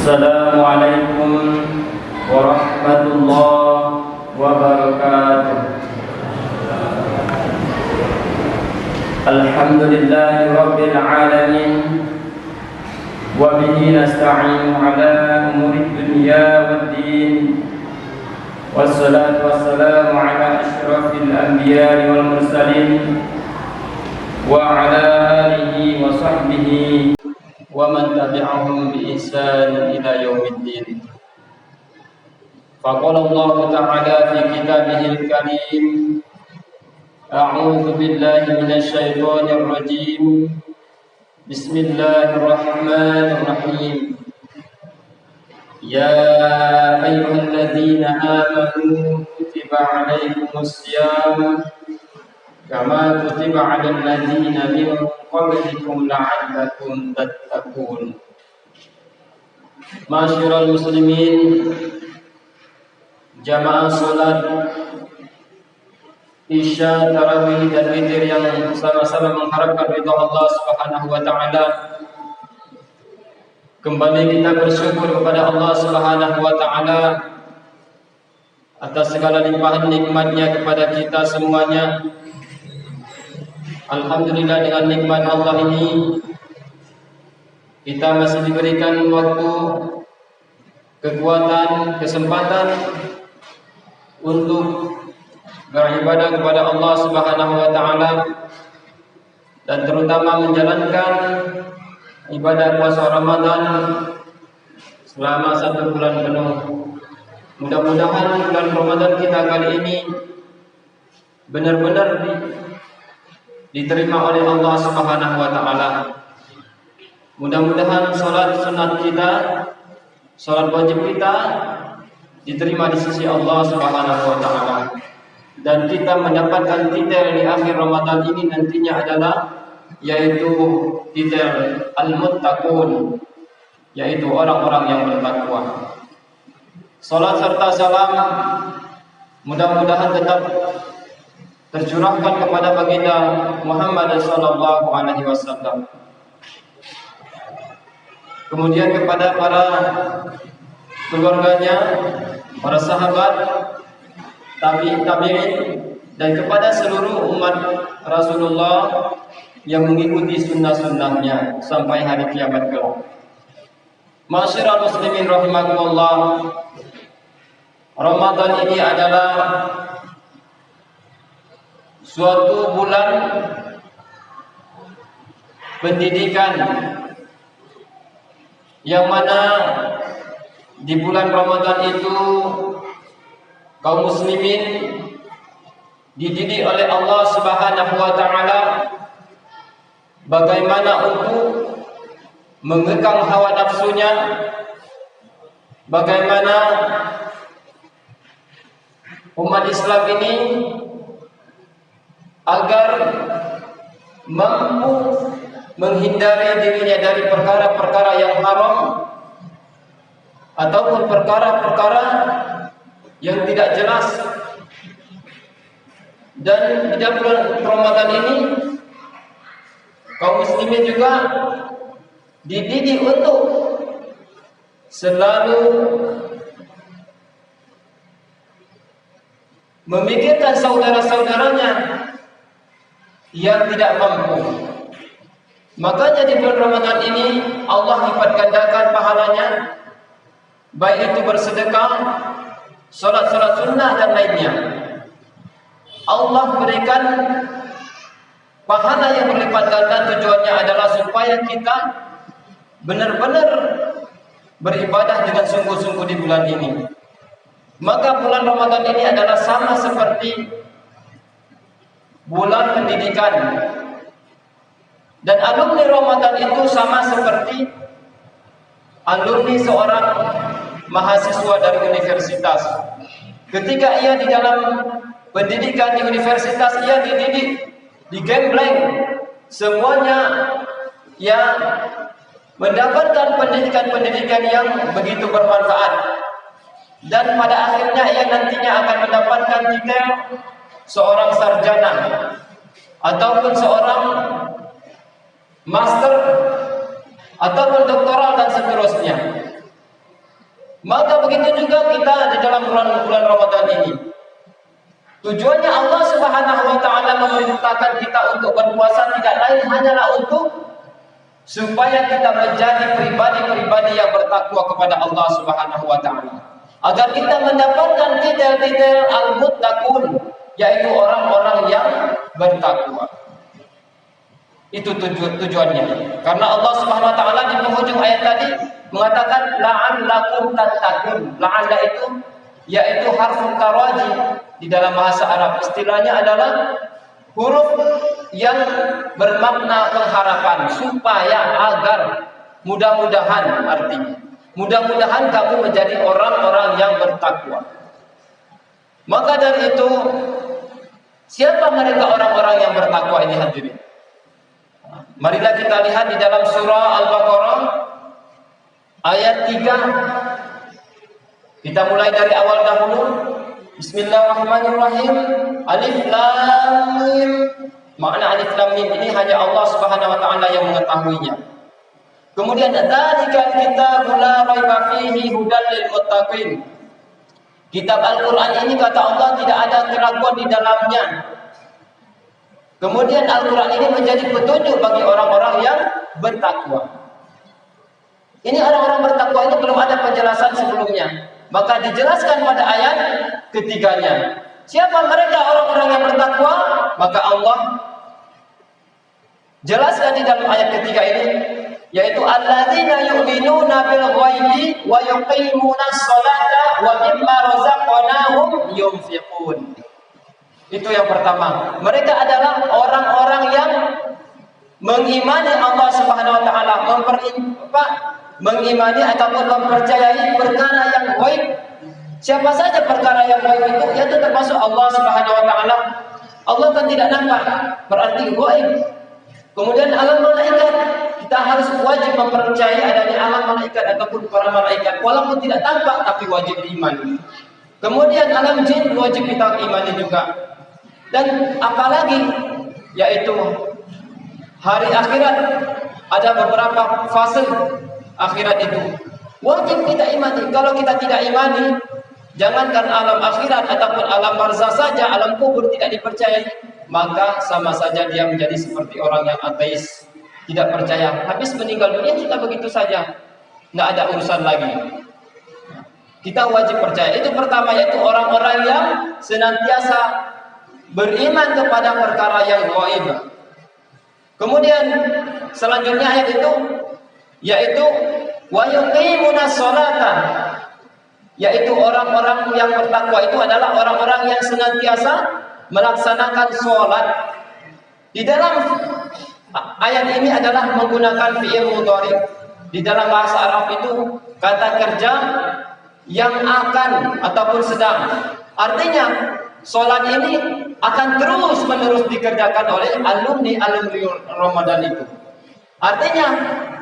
Assalamualaikum warahmatullahi wabarakatuh. Alhamdulillahi rabbil alamin, wa bihi nasta'inu ala umuri dunya waddin. Wassalatu wassalamu ala asyrafil anbiya'i wal mursalin wa ala alihi wa sahbihi wa man tabi'ahum bi ihsan ila yaumiddin. Faqala Allah ta'ala fi kitabihil karim, a'udzu billahi minasy syaithanir rajim. Bismillahirrahmanirrahim. Ya ayyuhalladzina amanu kutiba 'alaikumus syiyam kama kutiba 'alal ladzina min qablikum la'allakum tattaqun. Masyiral muslimin, jamaah salat Isya, tarawih dan witir yang sama-sama mengharapkan ridha Allah Subhanahu wa taala. Kembali kita bersyukur kepada Allah Subhanahu wa taala atas segala limpahan nikmatnya kepada kita semuanya. Alhamdulillah, dengan nikmat Allah ini kita masih diberikan waktu, kekuatan, kesempatan untuk beribadah kepada Allah Subhanahu wa taala dan terutama menjalankan ibadah puasa Ramadan selama 1 bulan penuh. Mudah-mudahan bulan Ramadan kita kali ini benar-benar diterima oleh Allah Subhanahu wa taala. Mudah-mudahan salat sunat kita, salat wajib kita diterima di sisi Allah Subhanahu wa taala. Dan kita mendapatkan titel di akhir Ramadan ini nantinya adalah yaitu titel Al-Muttaqun, yaitu orang-orang yang bertakwa. Salat serta salam mudah-mudahan tetap tercurahkan kepada baginda Muhammad sallallahu alaihi wasallam. Kemudian kepada para keluarganya, para sahabat, tabi'in, dan kepada seluruh umat Rasulullah yang mengikuti sunnah-sunnahnya sampai hari kiamat kelak. Masyiral muslimin rahimakumullah, Ramadan ini adalah suatu bulan pendidikan yang mana di bulan Ramadan itu kaum muslimin dididik oleh Allah Subhanahu wa taala bagaimana untuk mengekang hawa nafsunya, bagaimana umat Islam ini agar mampu menghindari dirinya dari perkara-perkara yang haram ataupun perkara-perkara yang tidak jelas. Dan di bulan Ramadan ini kaum muslimin juga dididik untuk selalu memikirkan saudara-saudaranya yang tidak mampu. Makanya di bulan Ramadan ini Allah lipat gandakan pahalanya, baik itu bersedekah, salat-salat sunnah dan lainnya. Allah berikan pahala yang berlipat ganda. Tujuannya adalah supaya kita benar-benar beribadah dengan sungguh-sungguh di bulan ini. Maka bulan Ramadan ini adalah sama seperti bulan pendidikan. Dan alumni Ramadan itu sama seperti alumni seorang mahasiswa dari universitas. Ketika ia di dalam pendidikan di universitas, ia dididik, digembleng semuanya, yang mendapatkan pendidikan-pendidikan yang begitu bermanfaat. Dan pada akhirnya ia nantinya akan mendapatkan titel seorang sarjana ataupun seorang master ataupun doktoral dan seterusnya. Maka begitu juga kita di dalam bulan Ramadan ini. Tujuannya Allah Subhanahu wa taala memerintahkan kita untuk berpuasa tidak lain hanyalah untuk supaya kita menjadi pribadi-pribadi yang bertakwa kepada Allah Subhanahu wa taala. Agar kita mendapatkan titel-titel al-muttaqun, yaitu orang-orang yang bertakwa. Itu tujuannya. Karena Allah Subhanahu wa taala di penghujung ayat tadi mengatakan la'allakum tattaqun. La'alla itu yaitu harfun taraji di dalam bahasa Arab. Istilahnya adalah huruf yang bermakna pengharapan, supaya, agar, mudah-mudahan artinya. Mudah-mudahan kamu menjadi orang-orang yang bertakwa. Maka dari itu, siapa mereka orang-orang yang bertakwa ini hadirin? Marilah kita lihat di dalam surah Al-Baqarah ayat 3. Kita mulai dari awal dahulu. Bismillahirrahmanirrahim. Alif Lam Mim. Makna Alif Lam Mim ini hanya Allah Subhanahu wa taala yang mengetahuinya. Kemudian dzalikal kitabul la raiba fihi hudal lil muttaqin. Kitab Al-Qur'an ini kata Allah tidak ada keraguan di dalamnya. Kemudian Al-Qur'an ini menjadi petunjuk bagi orang-orang yang bertakwa. Ini orang-orang bertakwa ini belum ada penjelasan sebelumnya. Maka dijelaskan pada ayat ketiganya. Siapa mereka orang-orang yang bertakwa? Maka Allah jelaskan di dalam ayat ketiga ini, yaitu alladzina yu'minuna bil ghaibi wa yuqimunas sholata wa mimma razaqnahum yunfiqun. Itu yang pertama. Mereka adalah orang-orang yang mengimani Allah Subhanahu wa taala, mengimani ataupun mempercayai perkara yang gaib. Siapa saja perkara yang gaib itu, yaitu termasuk Allah Subhanahu wa taala. Allah kan tidak nampak, berarti gaib. Kemudian alam malaikat, kita harus wajib mempercayai adanya alam malaikat ataupun para malaikat, walaupun tidak tampak tapi wajib diimani. Kemudian alam jin wajib kita imani juga. Dan apalagi yaitu hari akhirat, ada beberapa fase akhirat itu wajib kita imani. Kalau kita tidak imani, jangankan alam akhirat ataupun alam barzah saja, alam kubur tidak dipercayai, maka sama saja dia menjadi seperti orang yang ateis, tidak percaya. Habis meninggal dunia kita begitu saja, tidak ada urusan lagi. Kita wajib percaya. Itu pertama, yaitu orang-orang yang senantiasa beriman kepada perkara yang gaib. Kemudian selanjutnya ayat itu yaitu wa yuqimunas sholata, yaitu orang-orang yang bertakwa itu adalah orang-orang yang senantiasa melaksanakan sholat. Di dalam ayat ini adalah menggunakan fi'il mudhari. Di dalam bahasa Arab itu kata kerja yang akan ataupun sedang. Artinya sholat ini akan terus-menerus dikerjakan oleh alumni Ramadan itu. Artinya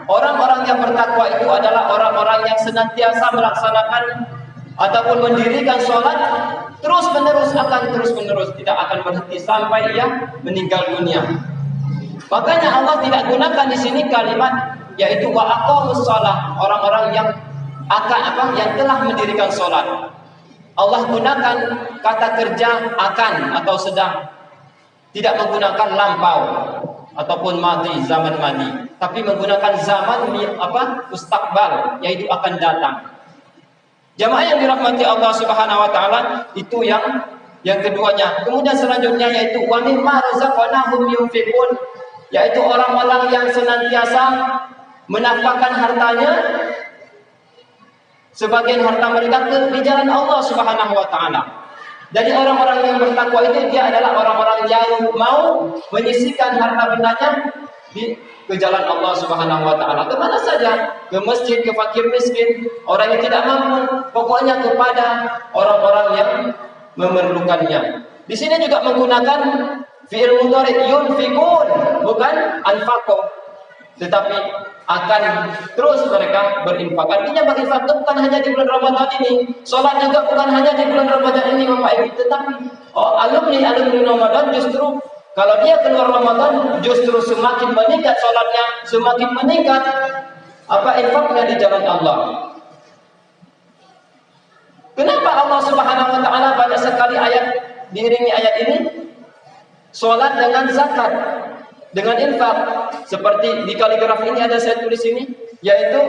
orang-orang yang bertakwa itu adalah orang-orang yang senantiasa melaksanakan ataupun mendirikan sholat terus-menerus, tidak akan berhenti sampai ia meninggal dunia. Makanya Allah tidak gunakan di sini kalimat yaitu wa aqamus shalah, orang-orang yang yang telah mendirikan sholat. Allah gunakan kata kerja akan atau sedang, tidak menggunakan lampau ataupun madi, zaman madi, tapi menggunakan zaman mustaqbal, yaitu akan datang. Jamaah yang dirahmati Allah Subhanahu wa taala, itu yang keduanya. Kemudian selanjutnya yaitu wa mimma razaqnahum yunfiqun, yaitu orang-orang yang senantiasa menafkahkan hartanya, sebagian harta mereka di jalan Allah Subhanahu wa taala. Jadi orang-orang yang bertakwa itu dia adalah orang-orang yang mau menyisihkan harta bendanya ke jalan Allah Subhanahu wa taala. Kemana saja? Ke masjid, ke fakir miskin, orang yang tidak mampu, pokoknya kepada orang-orang yang memerlukannya. Di sini juga menggunakan fi'il mudhari yunfiqun, bukan anfaqo, tetapi akan terus mereka berinfak. Artinya berinfak itu bukan hanya di bulan Ramadan ini, sholat juga bukan hanya di bulan Ramadan ini Bapak Ibu, tetapi alumni Ramadan justru kalau dia keluar Ramadan justru semakin meningkat sholatnya, semakin meningkat infaknya di jalan Allah. Kenapa Allah Subhanahu wa taala banyak sekali ayat diiringi ayat ini? Salat dengan zakat, dengan infak. Seperti di kaligraf ini ada saya tulis ini, yaitu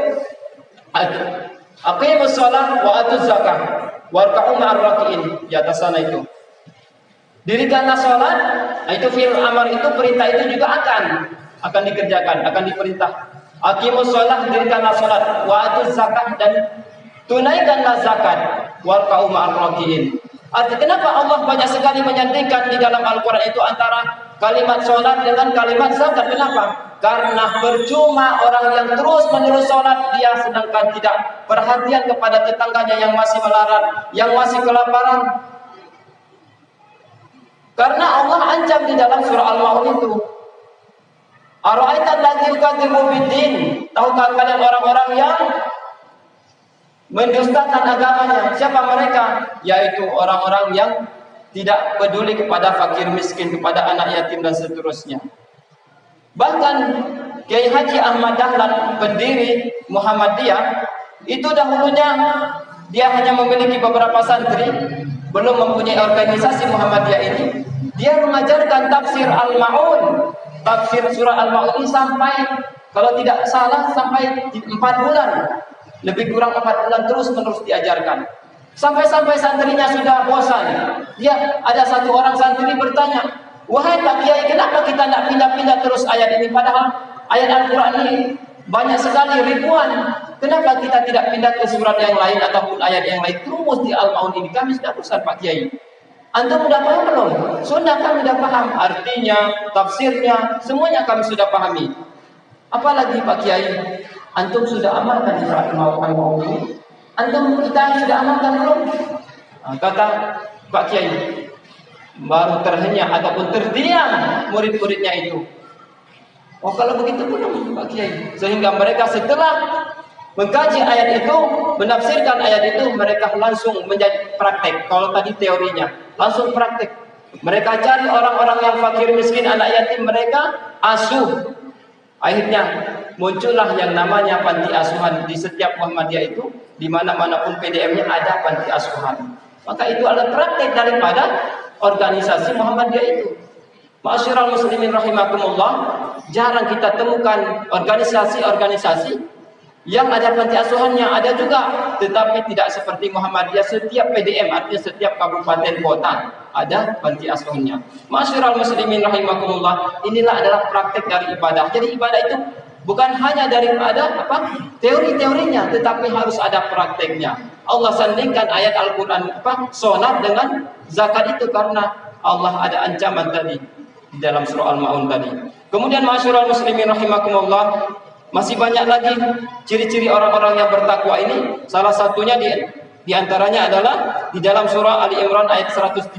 aqimus shalah wa atuz zakah warka'u ma'ar raki'in. Di atas sana itu. Dirikanlah salat, itu fi'il amar itu perintah itu juga akan dikerjakan, akan diperintah. Aqimus shalah, dirikanlah salat, wa atuz zakah, dan tunaikanlah zakat, warka'u ma'ar raki'in. Artinya kenapa Allah banyak sekali menyandingkan di dalam Al-Quran itu antara kalimat sholat dengan kalimat zakat? Kenapa? Karena percuma orang yang terus menerus sholat, dia sedangkan tidak perhatian kepada tetangganya yang masih melarat, yang masih kelaparan. Karena Allah ancam di dalam surah Al-Maun itu, Ara'aital ladzina yukadzibu biddin, tahukah kalian orang-orang yang mendustakan agamanya? Siapa mereka? Yaitu orang-orang yang tidak peduli kepada fakir miskin, kepada anak yatim dan seterusnya. Bahkan Kiai Haji Ahmad Dahlan, pendiri Muhammadiyah, itu dahulunya dia hanya memiliki beberapa santri, belum mempunyai organisasi Muhammadiyah ini. Dia mengajarkan tafsir Al-Maun, tafsir surah Al-Maun ini sampai, kalau tidak salah, sampai 4 bulan. Lebih kurang 4 bulan terus-menerus diajarkan. Sampai-sampai santrinya sudah bosan. Dia ada satu orang santri bertanya, "Wahai Pak Kiai, kenapa kita tidak pindah-pindah terus ayat ini? Padahal ayat Al-Quran ini banyak sekali, ribuan. Kenapa kita tidak pindah ke surat yang lain ataupun ayat yang lain? Terus di Al-Maun ini kami sudah bosan Pak Kiai." Antum sudah paham belum? Sudah, kami sudah paham. Artinya, tafsirnya, semuanya kami sudah pahami. Apalagi Pak Kiai, antum sudah amalkan surat Al-Maun ini? Antum kita sudah amalkan belum? Kata Pak Kiai, baru terhenyak ataupun terdiam murid-muridnya itu. Oh, kalau begitu belum Pak Kiai. Sehingga mereka setelah mengkaji ayat itu, menafsirkan ayat itu, mereka langsung menjadi praktek. Kalau tadi teorinya, langsung praktek. Mereka cari orang-orang yang fakir miskin, anak yatim, mereka asuh. Akhirnya muncullah yang namanya panti asuhan di setiap Muhammadiyah itu, di mana-mana pun PDM-nya ada panti asuhan. Maka itu adalah praktek daripada organisasi Muhammadiyah itu. Ma'asyiral muslimin rahimakumullah, jarang kita temukan organisasi-organisasi yang ada panti asuhannya. Ada juga, tetapi tidak seperti Muhammadiyah setiap PDM, artinya setiap kabupaten kota ada panti asuhannya. Ma'asyiral muslimin rahimakumullah, inilah adalah praktek dari ibadah. Jadi ibadah itu bukan hanya daripada teori-teorinya, tetapi harus ada prakteknya. Allah sandingkan ayat Al-Quran salat dengan zakat itu karena Allah ada ancaman tadi di dalam surah Al-Maun tadi. Kemudian ma'asyiral muslimin rahimakumullah, masih banyak lagi ciri-ciri orang-orang yang bertakwa ini. Salah satunya di antaranya adalah di dalam surah Ali Imran ayat 134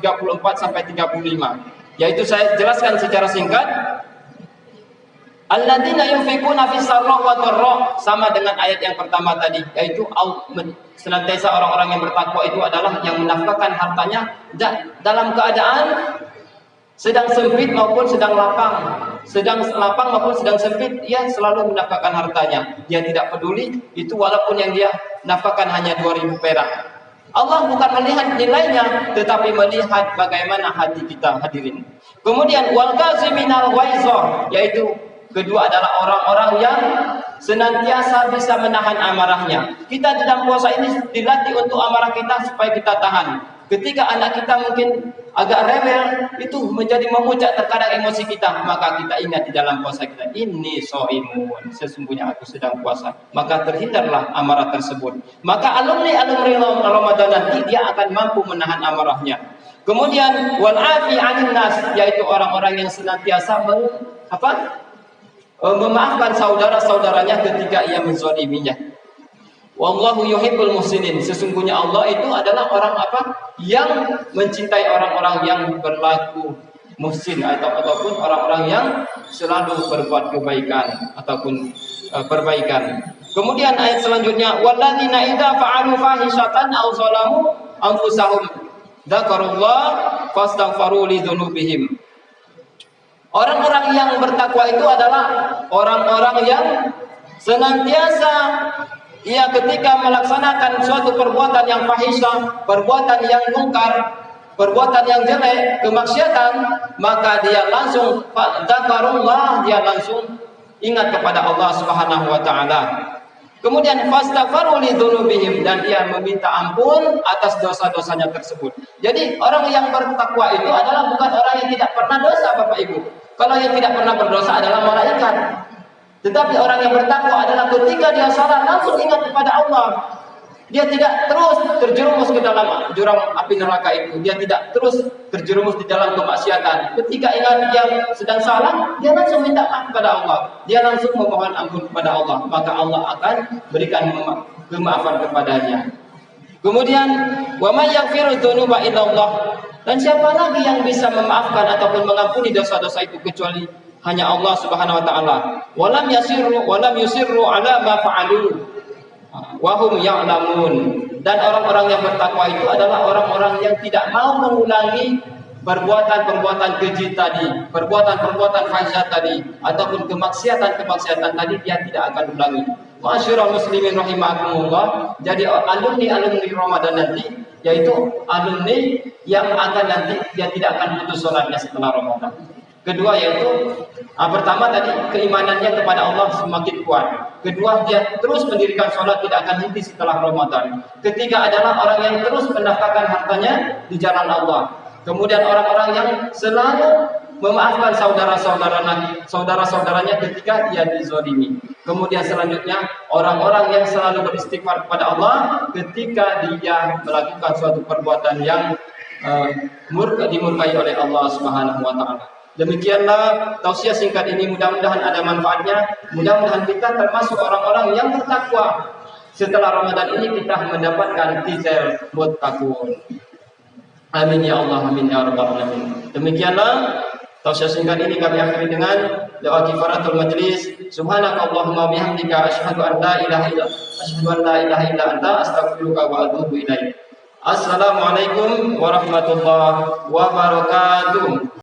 sampai 35. Yaitu saya jelaskan secara singkat. Alladzina yunfikuna fis sarra wa dharra, sama dengan ayat yang pertama tadi, yaitu senantiasa orang-orang yang bertakwa itu adalah yang menafkahkan hartanya dalam keadaan sedang sempit maupun sedang lapang. Sedang lapang maupun sedang sempit, ia selalu menafkahkan hartanya. Dia tidak peduli itu, walaupun yang dia nafkahkan hanya 2.000 perak. Allah bukan melihat nilainya, tetapi melihat bagaimana hati kita, hadirin. Kemudian wal kaziminal ghaizah, yaitu kedua adalah orang-orang yang senantiasa bisa menahan amarahnya. Kita dalam puasa ini dilatih untuk amarah kita supaya kita tahan. Ketika anak kita mungkin agak rewel, itu menjadi memuncak terkadang emosi kita, maka kita ingat di dalam puasa kita, ini so'imun, sesungguhnya aku sedang puasa. Maka terhindarlah amarah tersebut. Maka alumni Ramadan nanti dia akan mampu menahan amarahnya. Kemudian wal'afi 'anil nas, yaitu orang-orang yang senantiasa memaafkan saudara-saudaranya ketika ia menzaliminya. Wallahu yuhibbul muhsinin, sesungguhnya Allah itu adalah orang yang mencintai orang-orang yang berlaku muhsin, ataupun orang-orang yang selalu berbuat kebaikan ataupun perbaikan. Kemudian ayat selanjutnya, walladzina idza fa'alu fahishatan aw zalamu anfusahum dzakarullah fastaghfaru lidzunubihim. Orang-orang yang bertakwa itu adalah orang-orang yang senantiasa ia ketika melaksanakan suatu perbuatan yang fahisyah, perbuatan yang mungkar, perbuatan yang jelek, kemaksiatan, maka dia langsung dzakarullah, dia langsung ingat kepada Allah Subhanahu wa taala. Kemudian fastaghfaru li dzunubihim, dan dia meminta ampun atas dosa-dosanya tersebut. Jadi orang yang bertakwa itu adalah bukan orang yang tidak pernah dosa, Bapak Ibu. Kalau yang tidak pernah berdosa adalah malaikat. Tetapi orang yang bertakwa adalah ketika dia salah langsung ingat kepada Allah. Dia tidak terus terjerumus ke dalam jurang api neraka itu. Dia tidak terus terjerumus di dalam kemaksiatan. Ketika ingat dia sedang salah, dia langsung minta maaf kepada Allah. Dia langsung memohon ampun kepada Allah. Maka Allah akan berikan kemaafan kepadanya. Kemudian, wa may yaghfiru dzunuba illallah. Dan siapa lagi yang bisa memaafkan ataupun mengampuni dosa-dosa itu kecuali hanya Allah Subhanahu wa taala. Walam yusirru ala ma fa'alu wahum ya'lamun. Dan orang-orang yang bertakwa itu adalah orang-orang yang tidak mau mengulangi perbuatan-perbuatan keji tadi, perbuatan-perbuatan fahsyat tadi, ataupun kemaksiatan-kemaksiatan tadi dia tidak akan ulangi. Ma'asyiral muslimin rahimakumullah. Jadi alumni Ramadan nanti, yaitu alumni yang akan nanti dia tidak akan putus sholatnya setelah Ramadan. Kedua yaitu pertama tadi keimanannya kepada Allah semakin kuat. Kedua, dia terus mendirikan sholat tidak akan henti setelah Ramadan. Ketiga adalah orang yang terus mendaftarkan hartanya di jalan Allah. Kemudian orang-orang yang selalu memaafkan saudara-saudaranya ketika dia dizolimi. Kemudian selanjutnya orang-orang yang selalu beristighfar kepada Allah ketika dia melakukan suatu perbuatan yang dimurkai oleh Allah Subhanahu wa taala. Demikianlah tausiah singkat ini, mudah-mudahan ada manfaatnya. Mudah-mudahan kita termasuk orang-orang yang bertakwa. Setelah Ramadan ini kita mendapatkan titel muttaqun. Amin ya Allah, amin ya rabbal alamin. Demikianlah tausiah singkat ini kami akhiri dengan doa kifaratul majlis. Subhanakallahumma bihamdika asyhadu an la ilaha illa anta astaghfiruka wa atubu ilaik. Assalamualaikum warahmatullahi wabarakatuh.